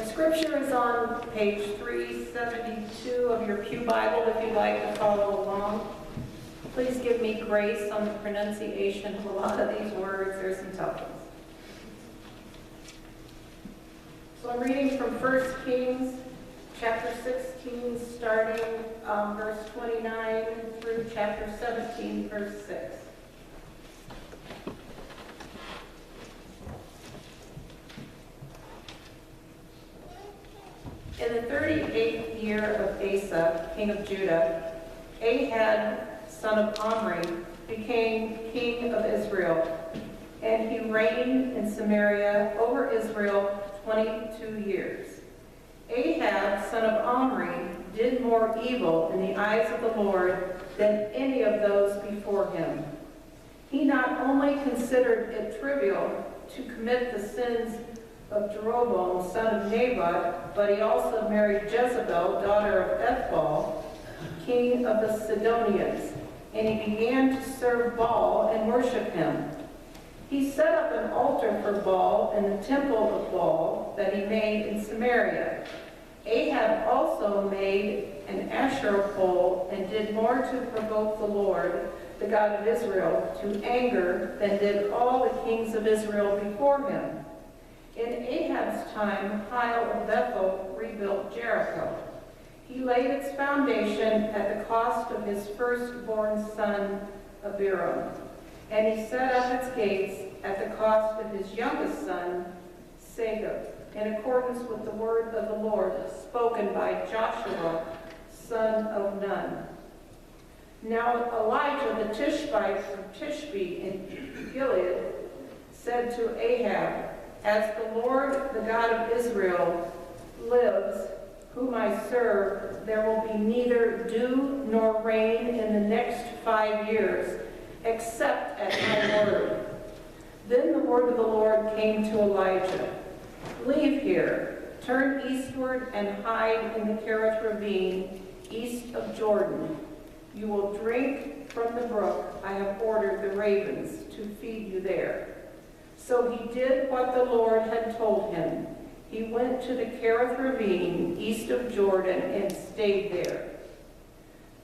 scripture is on page 372 of your Pew Bible if you'd like to follow along. Please give me grace on the pronunciation of a lot of these words. There's some tough ones. So I'm reading from 1 Kings chapter 16, starting verse 29 through chapter 17, verse 6. In the 38th year of Asa, king of Judah, Ahab, son of Omri, became king of Israel, and he reigned in Samaria over Israel 22 years. Ahab, son of Omri, did more evil in the eyes of the Lord than any of those before him. He not only considered it trivial to commit the sins of Jeroboam, son of Nebat, but he also married Jezebel, daughter of Ethbaal, king of the Sidonians, and he began to serve Baal and worship him. He set up an altar for Baal in the temple of Baal that he made in Samaria. Ahab also made an Asherah pole and did more to provoke the Lord, the God of Israel, to anger than did all the kings of Israel before him. In Ahab's time, Hiel of Bethel rebuilt Jericho. He laid its foundation at the cost of his firstborn son, Abiram, and he set up its gates at the cost of his youngest son, Segub, in accordance with the word of the Lord spoken by Joshua, son of Nun. Now Elijah the Tishbite from Tishbe in Gilead said to Ahab, "As the Lord, the God of Israel, lives, whom I serve, there will be neither dew nor rain in the next 5 years, except at my word." Then the word of the Lord came to Elijah, "Leave here, turn eastward and hide in the Kerith ravine, east of Jordan. You will drink from the brook I have ordered the ravens to feed you there." So he did what the Lord had told him. He went to the Kerith ravine, east of Jordan, and stayed there.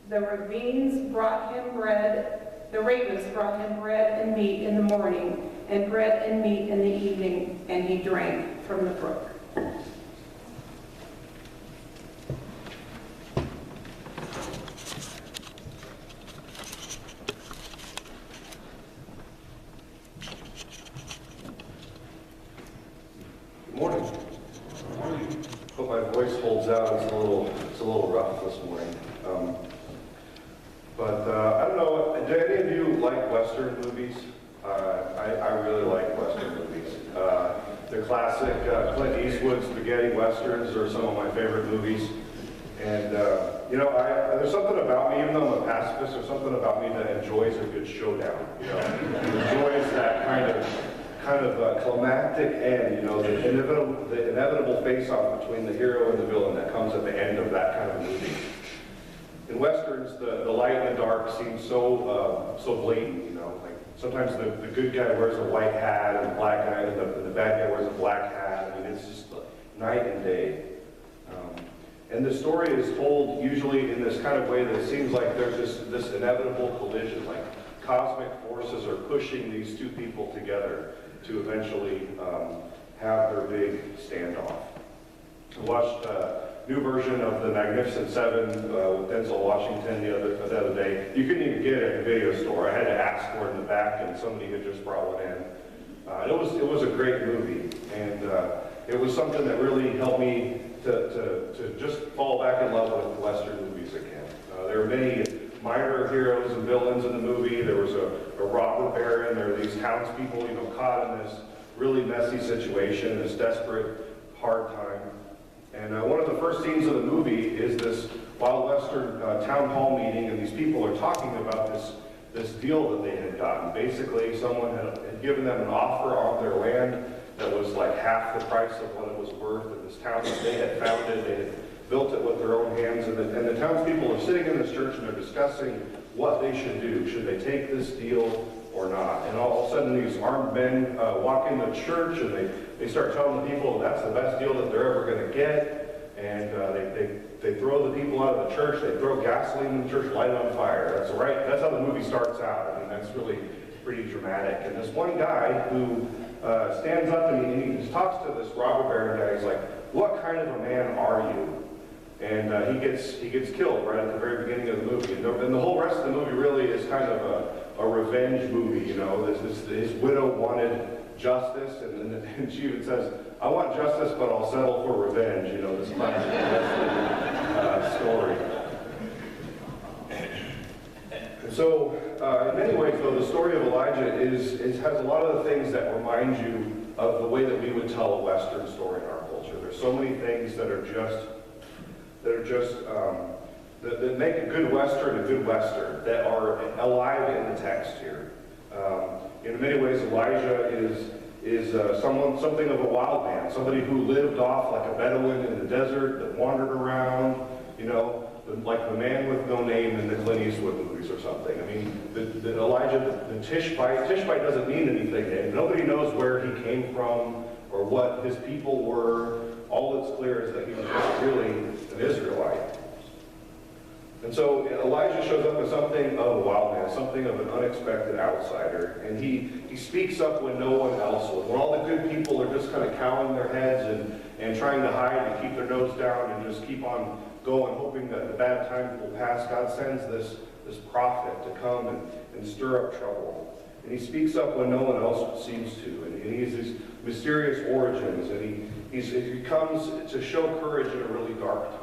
The ravens brought him bread and meat in the morning, and bread and meat in the evening, and he drank from the brook. Good morning. Hope my voice holds out. It's a little rough this morning. I don't know, do any of you like Western movies? I really like Western movies. The classic Clint Eastwood spaghetti Westerns are some of my favorite movies. And, there's something about me, even though I'm a pacifist, there's something about me that enjoys a good showdown, enjoys that kind of climactic end, the inevitable face-off between the hero and the villain that comes at the end of that kind of movie. In Westerns, the light and the dark seem so blatant, like sometimes the good guy wears a white hat and a black guy, and the bad guy wears a black hat. I mean, it's just night and day. And the story is told usually in this kind of way that it seems like there's this inevitable collision, like cosmic forces are pushing these two people together to eventually have their big standoff. I watched new version of The Magnificent Seven with Denzel Washington the other day. You couldn't even get it in a video store. I had to ask for it in the back, and somebody had just brought one in. It was a great movie, and it was something that really helped me to just fall back in love with Western movies again. There were many minor heroes and villains in the movie. There was a robber baron. There were these townspeople, caught in this really messy situation, this desperate, hard time. And one of the first scenes of the movie is this Wild Western town hall meeting, and these people are talking about this deal that they had gotten. Basically, someone had given them an offer on their land that was like half the price of what it was worth. In this town that they had founded, they had built it with their own hands, and the townspeople are sitting in this church and they're discussing what they should do. Should they take this deal or not. And all of a sudden these armed men walk into church and they start telling the people that's the best deal that they're ever going to get. And they throw the people out of the church, they throw gasoline in the church, light it on fire. That's right. That's how the movie starts out. I mean, that's really pretty dramatic. And this one guy who stands up and he talks to this robber baron guy. He's like, "What kind of a man are you?" And he gets killed right at the very beginning of the movie. And the whole rest of the movie really is kind of a revenge movie. You know, his widow wanted justice, and she even says, "I want justice, but I'll settle for revenge." You know, this classic Western story. And so, in many ways, though, the story of Elijah has a lot of the things that remind you of the way that we would tell a Western story in our culture. There's so many things that make a good Western a good Western, that are alive in the text here. In many ways, Elijah is something of a wild man, somebody who lived off like a Bedouin in the desert, that wandered around, you know, like the man with no name in the Clint Eastwood movies or something. I mean, Elijah, the Tishbite doesn't mean anything. Nobody knows where he came from or what his people were. All that's clear is that he was just really an Israelite. And so Elijah shows up as something of a wild man, something of an unexpected outsider. And he speaks up when no one else will. When all the good people are just kind of cowing their heads and trying to hide and keep their nose down and just keep on going, hoping that the bad times will pass, God sends this prophet to come and stir up trouble. And he speaks up when no one else seems to. And he has these mysterious origins. And he comes to show courage in a really dark time.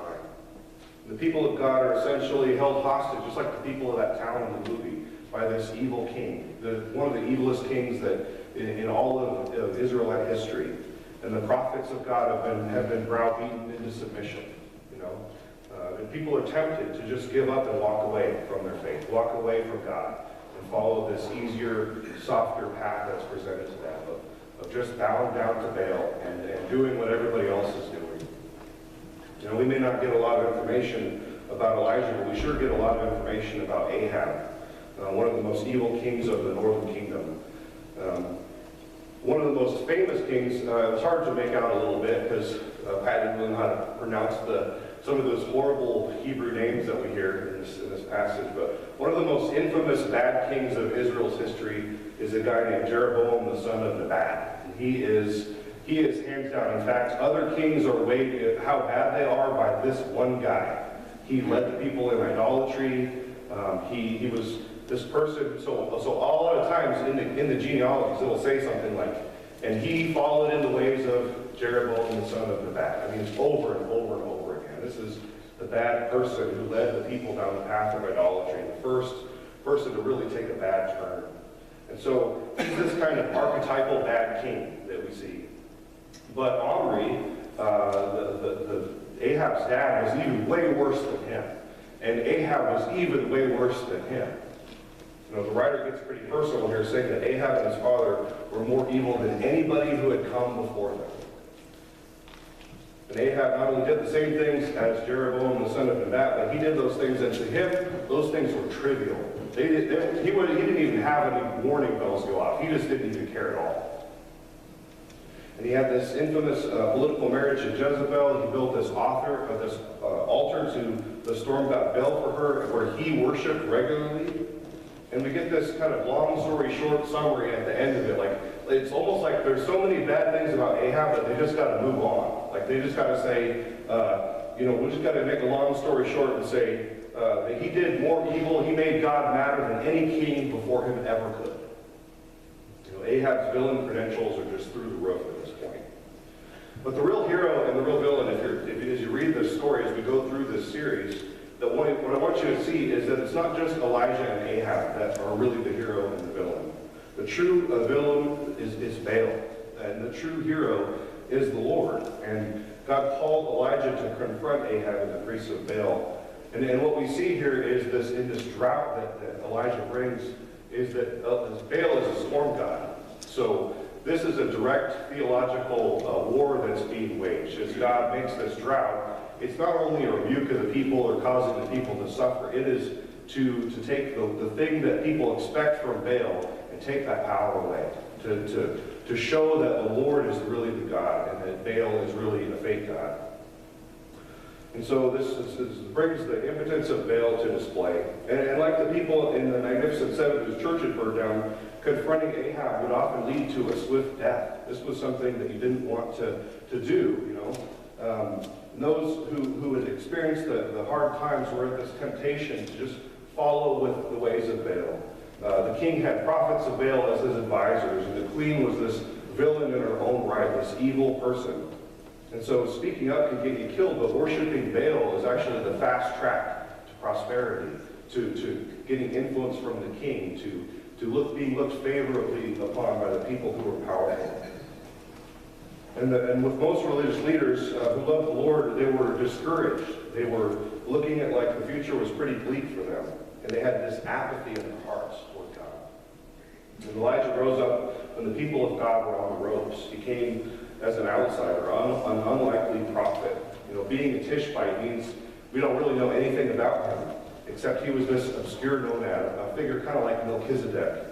The people of God are essentially held hostage, just like the people of that town in the movie, by this evil king, one of the evilest kings that in all of Israelite history. And the prophets of God have been browbeaten into submission. You know, and people are tempted to just give up and walk away from their faith, walk away from God, and follow this easier, softer path that's presented to them of just bowing down to Baal and doing what everybody else is doing. You know, we may not get a lot of information about Elijah, but we sure get a lot of information about Ahab, one of the most evil kings of the northern kingdom. One of the most famous kings, it was hard to make out a little bit because Pat didn't really know how to pronounce some of those horrible Hebrew names that we hear in this passage, but one of the most infamous bad kings of Israel's history is a guy named Jeroboam, the son of Nebat. And he is hands down. In fact, other kings are weighed how bad they are by this one guy. He led the people in idolatry. He was this person. So a lot of times in the genealogies, it'll say something like, "And he followed in the ways of Jeroboam the son of Nebat." I mean, it's over and over and over again. This is the bad person who led the people down the path of idolatry, the first person to really take a bad turn. And so he's this kind of archetypal bad king that we see. But Omri, Ahab's dad, was even way worse than him. And Ahab was even way worse than him. You know, the writer gets pretty personal here, saying that Ahab and his father were more evil than anybody who had come before them. And Ahab not only did the same things as Jeroboam, the son of Nebat, but he did those things, and to him, those things were trivial. He didn't even have any warning bells go off. He just didn't even care at all. And he had this infamous political marriage to Jezebel. He built this altar to the storm god Baal for her, where he worshipped regularly. And we get this kind of long story short summary at the end of it. Like, it's almost like there's so many bad things about Ahab that they just got to move on. Like, they just got to say, we just got to make a long story short and say that he did more evil. He made God madder than any king before him ever could. You know, Ahab's villain credentials are just through the roof at this point. But the real hero and the real villain, as you read this story, as we go through this series, that what I want you to see is that it's not just Elijah and Ahab that are really the hero and the villain. The true villain is Baal, and the true hero is the Lord. And God called Elijah to confront Ahab and the priests of Baal. And what we see here is in this drought that Elijah brings, is that Baal is a storm god. So this is a direct theological war that's being waged. As God makes this drought, it's not only a rebuke of the people or causing the people to suffer, it is to take the thing that people expect from Baal and and take that power away, to show that the Lord is really the God and that Baal is really a fake God. And so this brings the impotence of Baal to display. And like the people in the Magnificent Seven whose church had burned down, confronting Ahab would often lead to a swift death. This was something that you didn't want to do, you know. Those who had experienced the hard times were at this temptation to just follow with the ways of Baal. The king had prophets of Baal as his advisors, and the queen was this villain in her own right, this evil person. And so speaking up can get you killed, but worshiping Baal is actually the fast track to prosperity, to getting influence from the king, to being looked favorably upon by the people who are powerful. And with most religious leaders who loved the Lord, they were discouraged. They were looking at like the future was pretty bleak for them. And they had this apathy in their hearts toward God. And Elijah rose up when the people of God were on the ropes. He came as an outsider, an unlikely prophet. You know, being a Tishbite means we don't really know anything about him, except he was this obscure nomad, a figure kind of like Melchizedek,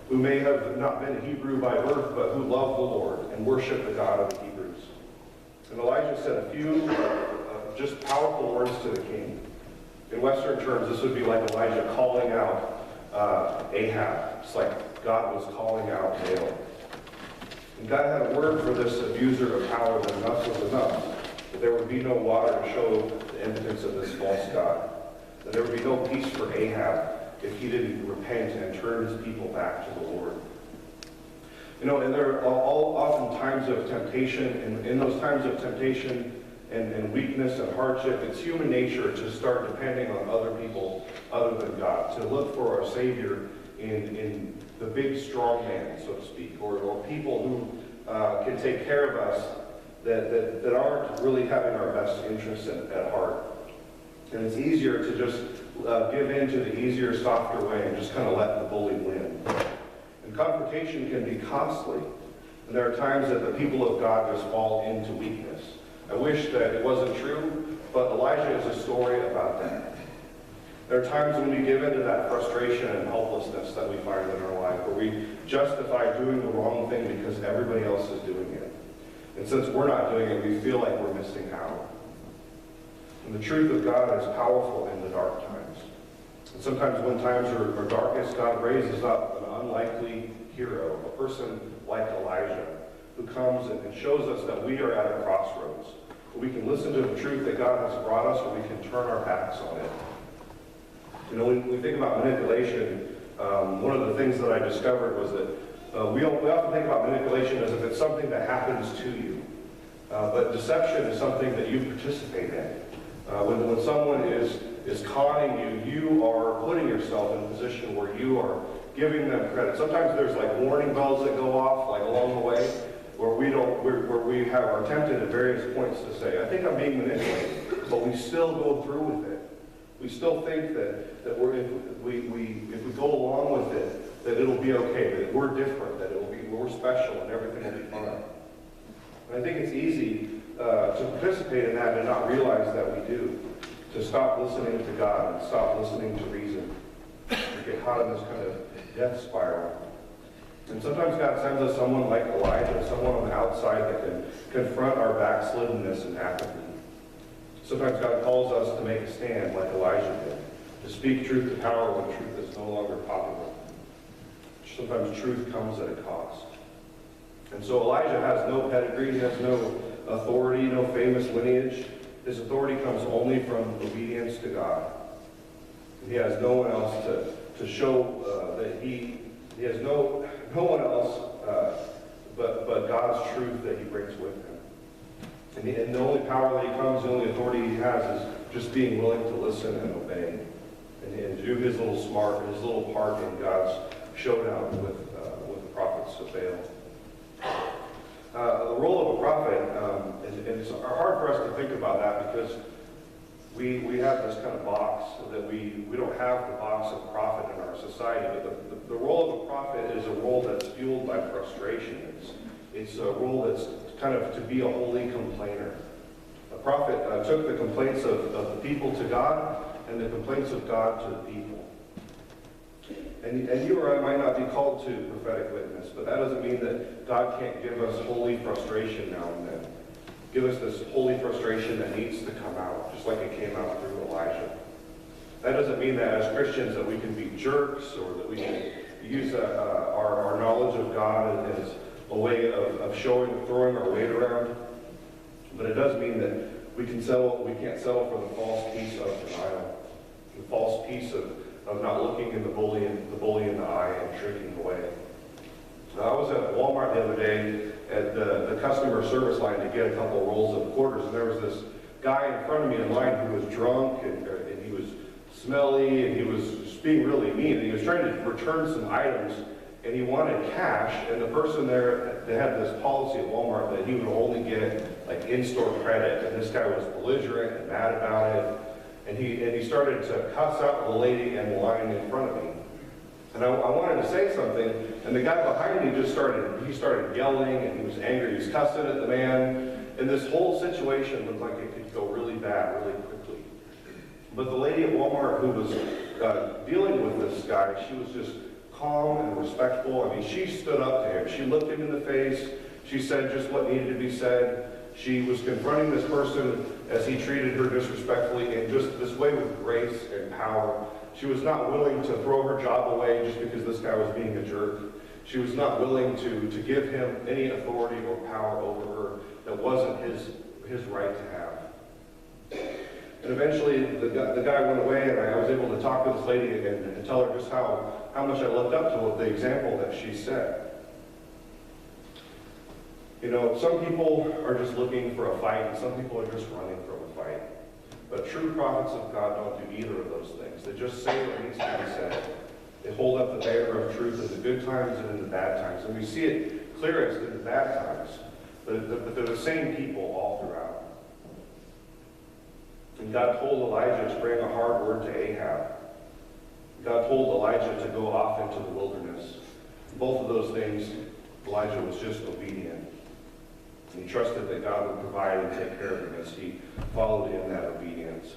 who may have not been a Hebrew by birth, but who loved the Lord and worshiped the God of the Hebrews. And Elijah said a few just powerful words to the king. In Western terms, this would be like Elijah calling out Ahab. It's like God was calling out Baal. And God had a word for this abuser of power that enough was enough. That there would be no water to show the impotence of this false god. That there would be no peace for Ahab if he didn't repent and turn his people back to the Lord. You know, and there are often times of temptation, and in those times of temptation and weakness and hardship, it's human nature to start depending on other people other than God, to look for our Savior in the big strong man, so to speak, or people who can take care of us that aren't really having our best interests at heart. And it's easier to just give in to the easier, softer way and just kind of let the bully win. And confrontation can be costly. And there are times that the people of God just fall into weakness. I wish that it wasn't true, but Elijah is a story about that. There are times when we give into that frustration and helplessness that we find in our life, where we justify doing the wrong thing because everybody else is doing it. And since we're not doing it, we feel like we're missing out. And the truth of God is powerful in the dark times. And sometimes when times are darkest, God raises up an unlikely hero, a person like Elijah, who comes and shows us that we are at a crossroads. We can listen to the truth that God has brought us, or we can turn our backs on it. You know, when we think about manipulation, one of the things that I discovered was that we often think about manipulation as if it's something that happens to you. But deception is something that you participate in. When someone is conning you, you are putting yourself in a position where you are giving them credit. Sometimes there's like warning bells that go off like along the way, where we are tempted at various points to say, I think I'm being manipulated, but we still go through with it. We still think that if we go along with it, that it'll be okay, that we're different, that we're special, and everything will be fine. And I think it's easy to participate in that and not realize that we do. To stop listening to God and stop listening to reason. To get caught in this kind of death spiral. And sometimes God sends us someone like Elijah, someone on the outside that can confront our backsliddenness and apathy. Sometimes God calls us to make a stand like Elijah did, to speak truth to power when truth is no longer popular. Sometimes truth comes at a cost. And so Elijah has no pedigree, he has no authority, no famous lineage. His authority comes only from obedience to God. And he has no one else to show that he has no one else but God's truth that he brings with him. And the only power that he comes, the only authority he has is just being willing to listen and obey and do his little part in God's showdown with the prophets of Baal. The role of a prophet, and it's hard for us to think about that because we have this kind of box that we don't have the box of prophet in our society, but the role of a prophet is a role that's fueled by frustration. It's a role that's kind of to be a holy complainer. A prophet took the complaints of the people to God and the complaints of God to the people. And you or I might not be called to prophetic witness, but that doesn't mean that God can't give us holy frustration now and then. Give us this holy frustration that needs to come out, just like it came out through Elijah. That doesn't mean that as Christians that we can be jerks or that we can use our knowledge of God as a way of throwing our weight around. But it does mean that we can't settle for the false peace of denial, the false peace of not looking in the bully in the eye and shrinking away. I was at Walmart the other day at the customer service line to get a couple of rolls of quarters, and there was this guy in front of me in line who was drunk and he was smelly and he was just being really mean. And he was trying to return some items and he wanted cash, and the person there, they had this policy at Walmart that he would only get like in-store credit, and this guy was belligerent and mad about it. And he started to cuss out the lady in the line in front of me. And I wanted to say something, and the guy behind me started yelling, and he was angry. He was cussing at the man. And this whole situation looked like it could go really bad really quickly. But the lady at Walmart who was dealing with this guy, she was just calm and respectful. I mean, she stood up to him. She looked him in the face. She said just what needed to be said. She was confronting this person as he treated her disrespectfully in just this way with grace and power. She was not willing to throw her job away just because this guy was being a jerk. She was not willing to give him any authority or power over her that wasn't his right to have. And eventually the guy went away, and I was able to talk to this lady and tell her just how much I looked up to the example that she set. You know, some people are just looking for a fight, and some people are just running from a fight. But true prophets of God don't do either of those things. They just say what needs to be said. They hold up the banner of truth in the good times and in the bad times. And we see it clearest in the bad times. But they're the same people all throughout. And God told Elijah to bring a hard word to Ahab. God told Elijah to go off into the wilderness. Both of those things, Elijah was just obedient. And he trusted that God would provide and take care of him as he followed in that obedience.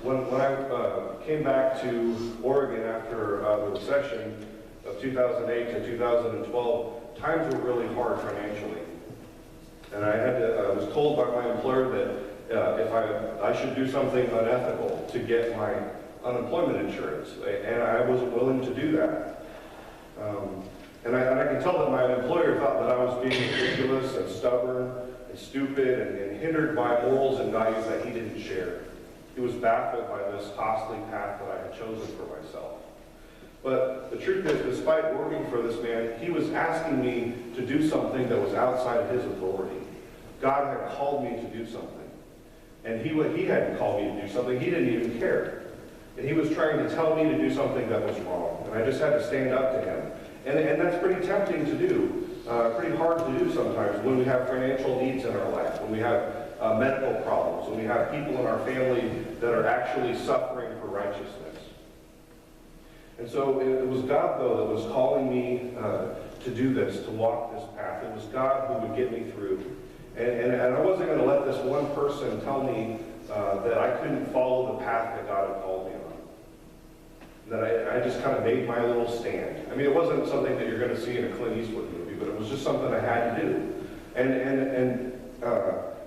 When I came back to Oregon after the recession of 2008 to 2012, times were really hard financially. And I was told by my employer that if I should do something unethical to get my unemployment insurance, and I wasn't willing to do that. And I can tell that my employer thought that I was being ridiculous and stubborn and stupid and hindered by morals and values that he didn't share. He was baffled by this costly path that I had chosen for myself. But the truth is, despite working for this man, he was asking me to do something that was outside of his authority. God had called me to do something. And he hadn't called me to do something. He didn't even care. And he was trying to tell me to do something that was wrong. And I just had to stand up to him. And that's pretty tempting to do, pretty hard to do sometimes when we have financial needs in our life, when we have medical problems, when we have people in our family that are actually suffering for righteousness. And so it was God, though, that was calling me to do this, to walk this path. It was God who would get me through. And I wasn't going to let this one person tell me that I couldn't follow the path that God had called me on. That I just kind of made my little stand. I mean, it wasn't something that you're going to see in a Clint Eastwood movie, but it was just something I had to do. And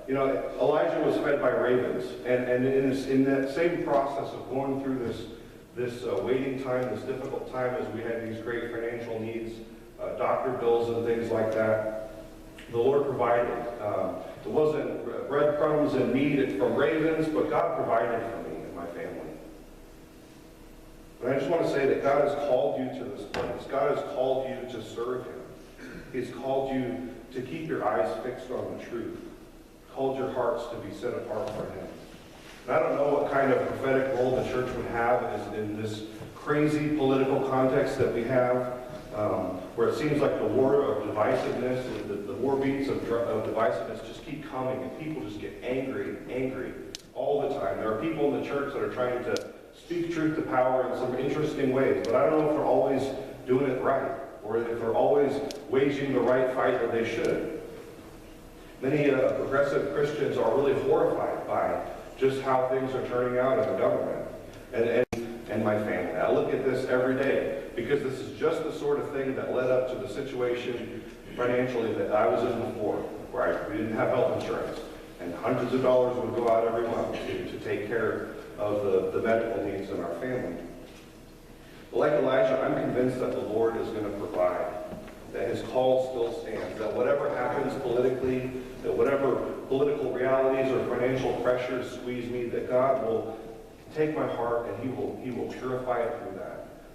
you know, Elijah was fed by ravens. And in that same process of going through this waiting time, this difficult time as we had these great financial needs, doctor bills and things like that, the Lord provided. It wasn't breadcrumbs and meat from ravens, but God provided for me and my family. And I just want to say that God has called you to this place. God has called you to serve Him. He's called you to keep your eyes fixed on the truth. Called your hearts to be set apart for Him. And I don't know what kind of prophetic role the church would have in this crazy political context that we have, where it seems like the war of divisiveness, the war beats of divisiveness just keep coming, and people just get angry all the time. There are people in the church that are trying to speak truth to power in some interesting ways, but I don't know if they're always doing it right, or if they're always waging the right fight that they should. Many progressive Christians are really horrified by just how things are turning out in the government. And and my family. I look at this every day because this is just the sort of thing that led up to the situation financially that I was in before, where we didn't have health insurance, and hundreds of dollars would go out every month to take care of the medical needs in our family. But like Elijah, I'm convinced that the Lord is going to provide, that his call still stands, that whatever happens politically, that whatever political realities or financial pressures squeeze me, that God will take my heart and he will purify it through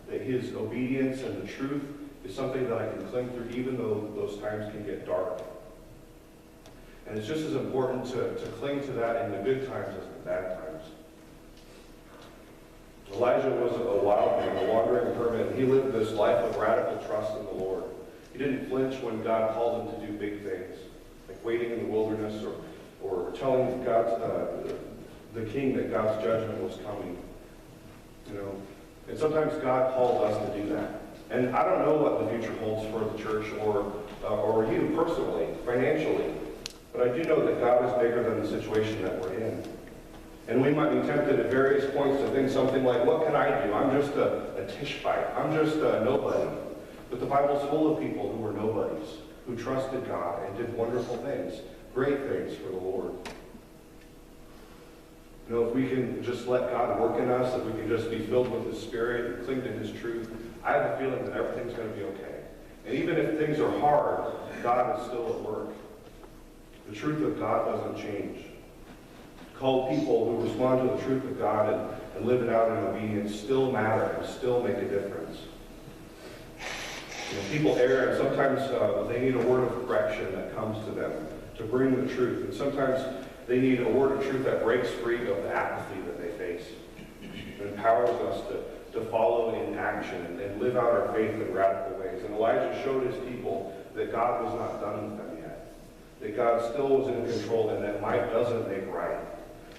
that his obedience and the truth is something that I can cling through even though those times can get dark. And it's just as important to cling to that in the good times as the bad times. Elijah was a wild man, a wandering hermit. He lived this life of radical trust in the Lord. He didn't flinch when God called him to do big things, like waiting in the wilderness or telling the king that God's judgment was coming. And sometimes God calls us to do that. And I don't know what the future holds for the church or you personally, financially, but I do know that God is bigger than the situation that we're in. And we might be tempted at various points to think something like, what can I do? I'm just a Tishbite. I'm just a nobody. But the Bible's full of people who were nobodies, who trusted God and did wonderful things, great things for the Lord. If we can just let God work in us, if we can just be filled with His Spirit and cling to His truth, I have a feeling that everything's going to be okay. And even if things are hard, God is still at work. The truth of God doesn't change. Called people who respond to the truth of God and live it out in obedience still matter and still make a difference. People err, and sometimes they need a word of correction that comes to them to bring the truth. And sometimes they need a word of truth that breaks free of the apathy that they face. It empowers us to follow in action and live out our faith in radical ways. And Elijah showed his people that God was not done with them yet. That God still was in control and that might doesn't make right.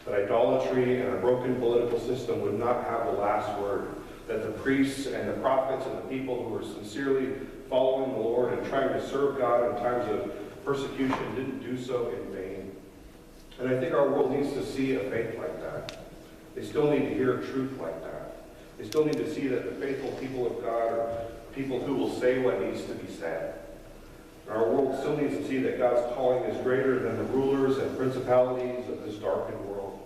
That idolatry and a broken political system would not have the last word. That the priests and the prophets and the people who were sincerely following the Lord and trying to serve God in times of persecution didn't do so in vain. And I think our world needs to see a faith like that. They still need to hear truth like that. They still need to see that the faithful people of God are people who will say what needs to be said. Our world still needs to see that God's calling is greater than the rulers and principalities of this darkened world.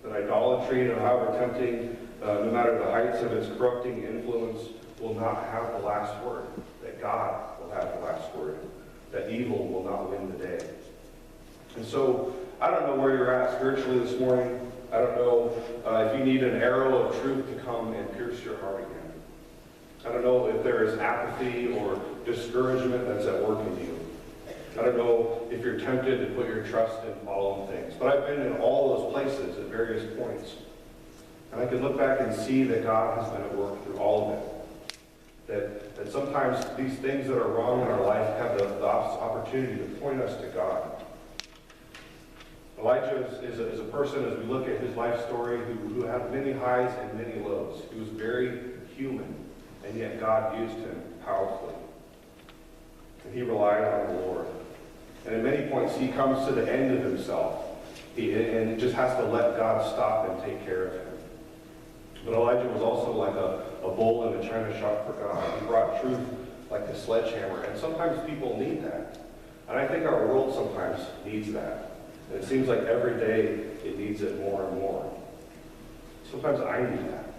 That idolatry, however tempting, no matter the heights of its corrupting influence, will not have the last word. That God will have the last word. That evil will not win the day. And so, I don't know where you're at spiritually this morning. I don't know if you need an arrow of truth to come and pierce your heart again. I don't know if there is apathy or discouragement that's at work in you. I don't know if you're tempted to put your trust in fallen things. But I've been in all those places at various points. And I can look back and see that God has been at work through all of it. That sometimes these things that are wrong in our life have the opportunity to point us to God. Elijah is a person, as we look at his life story, who had many highs and many lows. He was very human, and yet God used him powerfully. And he relied on the Lord. And at many points, he comes to the end of himself, and just has to let God stop and take care of him. But Elijah was also like a bull in a china shop for God. He brought truth like a sledgehammer, and sometimes people need that. And I think our world sometimes needs that. And it seems like every day it needs it more and more. Sometimes I need that.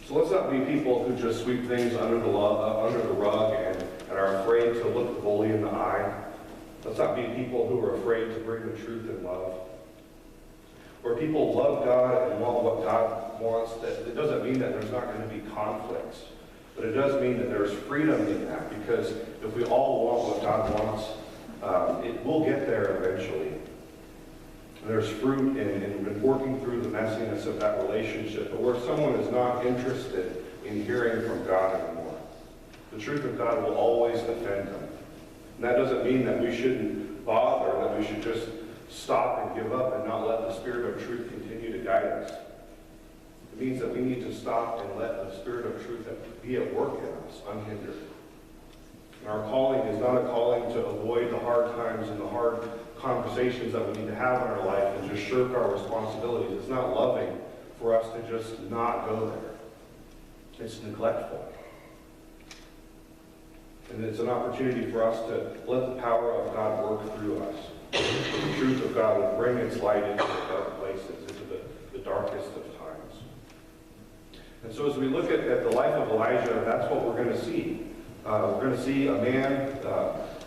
So let's not be people who just sweep things under the rug and are afraid to look the bully in the eye. Let's not be people who are afraid to bring the truth in love. Where people love God and want what God wants, that it doesn't mean that there's not going to be conflicts. But it does mean that there's freedom in that, because if we all want what God wants, it will get there eventually. And there's fruit in working through the messiness of that relationship, but where someone is not interested in hearing from God anymore, the truth of God will always offend them. And that doesn't mean that we shouldn't bother, that we should just stop and give up and not let the Spirit of truth continue to guide us. It means that we need to stop and let the Spirit of truth be at work in us, unhindered. And our calling is not a calling to avoid the hard times and the hard conversations that we need to have in our life and just shirk our responsibilities. It's not loving for us to just not go there. It's neglectful. And it's an opportunity for us to let the power of God work through us. The truth of God will bring its light into the dark places, into the darkest of times. And so as we look at the life of Elijah, that's what we're going to see. We're going to see a man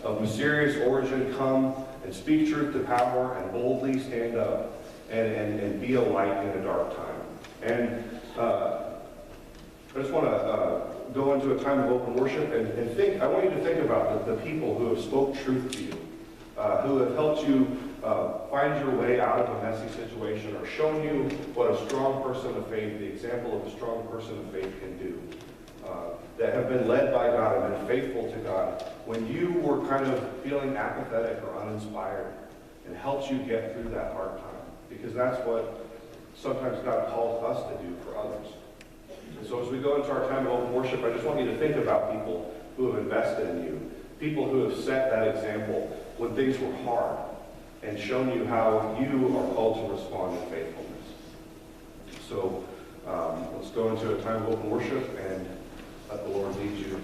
of mysterious origin come and speak truth to power and boldly stand up and be a light in a dark time. And I just want to go into a time of open worship and think. I want you to think about the people who have spoke truth to you, who have helped you find your way out of a messy situation or shown you what a strong person of faith, the example of a strong person of faith can do, that have been led by God and been faithful to God when you were kind of feeling apathetic or uninspired, and helped you get through that hard time. Because that's what sometimes God calls us to do for others. And so as we go into our time of open worship, I just want you to think about people who have invested in you, people who have set that example when things were hard and shown you how you are called to respond in faithfulness. So let's go into a time of open worship and let the Lord lead you.